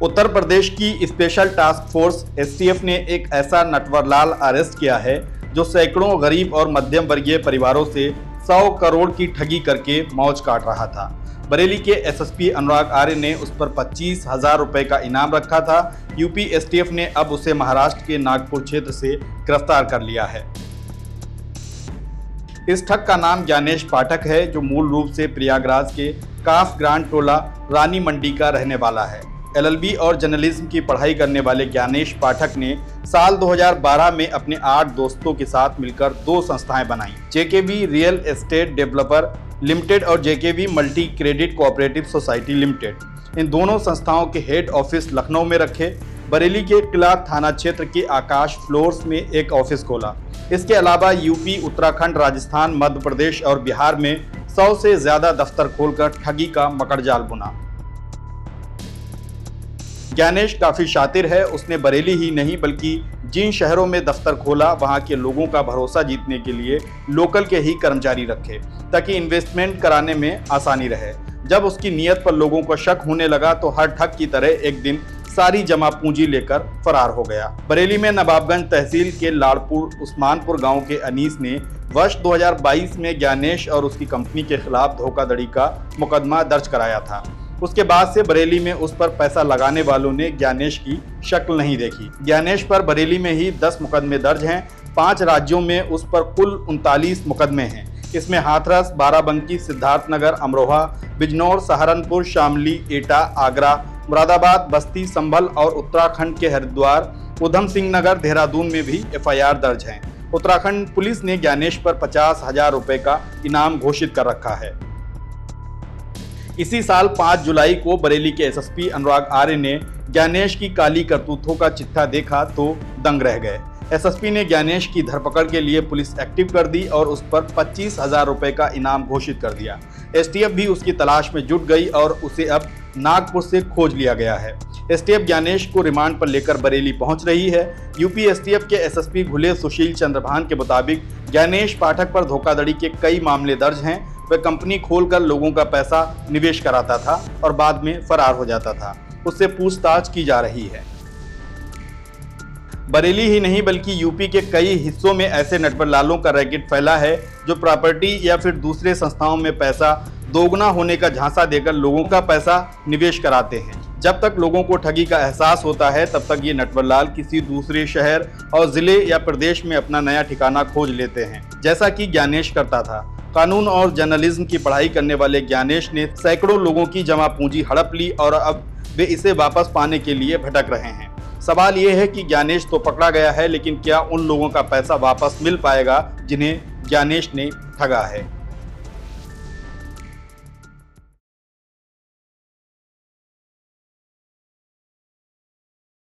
उत्तर प्रदेश की special task force STF ने एक ऐसा नटवरलाल अरेस्ट किया है जो सैकड़ों गरीब और मध्यम वर्गीय परिवारों से 100 करोड़ की ठगी करके मौज काट रहा था। बरेली के एसएसपी अनुराग आर्य ने उस पर 25,000 रुपए का इनाम रखा था। यूपी एसटीएफ ने अब उसे महाराष्ट्र के नागपुर क्षेत्र से गिरफ्तार कर लिया है। इस ठग का नाम ज्ञानेश पाठक है, जो मूल रूप से प्रयागराज के काफ ग्रांड टोला रानी मंडी का रहने वाला है। एलएलबी और जर्नलिज्म की पढ़ाई करने वाले ज्ञानेश पाठक ने साल 2012 में अपने 8 दोस्तों के साथ मिलकर 2 संस्थाएं बनाई, JKV real estate developer limited और JKV multi credit cooperative society limited. इन दोनों संस्थाओं के हेड ऑफिस लखनऊ में रखे। बरेली के किला थाना क्षेत्र के आकाश फ्लोर्स में एक ऑफिस खोला। इसके अलावा यूपी, उत्तराखंड, राजस्थान, मध्य प्रदेश और बिहार में 100 से ज्यादा दफ्तर खोलकर ठगी का मकड़जाल बुना। ज्ञानेश काफी शातिर है। उसने बरेली ही नहीं बल्कि जिन शहरों में दफ्तर खोला, वहां के लोगों का भरोसा जीतने के लिए लोकल के ही कर्मचारी रखे, ताकि इन्वेस्टमेंट कराने में आसानी रहे। जब उसकी नीयत पर लोगों को शक होने लगा तो हर ठग की तरह एक दिन सारी जमा पूंजी लेकर फरार हो गया। बरेली में नवाबगंज तहसील के लाड़पुर उस्मानपुर गांव के अनीस ने वर्ष 2022 में ज्ञानेश और उसकी कंपनी के खिलाफ धोखाधड़ी का मुकदमा दर्ज कराया था। उसके बाद से बरेली में उस पर पैसा लगाने वालों ने ज्ञानेश की शक्ल नहीं देखी। ज्ञानेश पर बरेली में ही 10 मुकदमे दर्ज हैं। 5 राज्यों में उस पर कुल 39 मुकदमे हैं। इसमें हाथरस, बाराबंकी, सिद्धार्थनगर, अमरोहा, बिजनौर, सहारनपुर, शामली, एटा, आगरा, मुरादाबाद, बस्ती, संभल और उत्तराखंड के हरिद्वार, उधम सिंह नगर, देहरादून में भी एफआईआर दर्ज हैं। उत्तराखंड पुलिस ने ज्ञानेश पर 50,000 रुपए का इनाम घोषित कर रखा है। इसी साल 5 जुलाई को बरेली के एसएसपी अनुराग आर्य ने ज्ञानेश की काली करतूतों का चिट्ठा देखा तो दंग रह गए। एसएसपी ने ज्ञानेश की धरपकड़ के लिए पुलिस एक्टिव कर दी और उस पर 25,000 रुपए का इनाम घोषित कर दिया। एसटीएफ भी उसकी तलाश में जुट गई और उसे अब नागपुर से खोज लिया गया है। एसटीएफ ज्ञानेश को रिमांड पर लेकर बरेली पहुंच रही है। यूपी एसटीएफ के एसएसपी घुले सुशील चंद्रभान के मुताबिक ज्ञानेश पाठक पर धोखाधड़ी के कई मामले दर्ज हैं। वह कंपनी खोलकर लोगों का पैसा निवेश कराता था और बाद में फरार हो जाता था। उससे पूछताछ की जा रही है। बरेली ही नहीं बल्कि यूपी के कई हिस्सों में ऐसे नटवरलालों का रैकेट फैला है, जो प्रॉपर्टी या फिर दूसरे संस्थाओं में पैसा दोगुना होने का झांसा देकर लोगों का पैसा निवेश कराते हैं। जब तक लोगों को ठगी का एहसास होता है, तब तक ये नटवरलाल किसी दूसरे शहर और जिले या प्रदेश में अपना नया ठिकाना खोज लेते हैं, जैसा कि ज्ञानेश करता था। कानून और जर्नलिज्म की पढ़ाई करने वाले ज्ञानेश ने सैकड़ों लोगों की जमा पूंजी हड़प ली और अब वे इसे वापस पाने के लिए भटक रहे हैं। सवाल ये है कि ज्ञानेश तो पकड़ा गया है, लेकिन क्या उन लोगों का पैसा वापस मिल पाएगा जिन्हें ज्ञानेश ने ठगा है?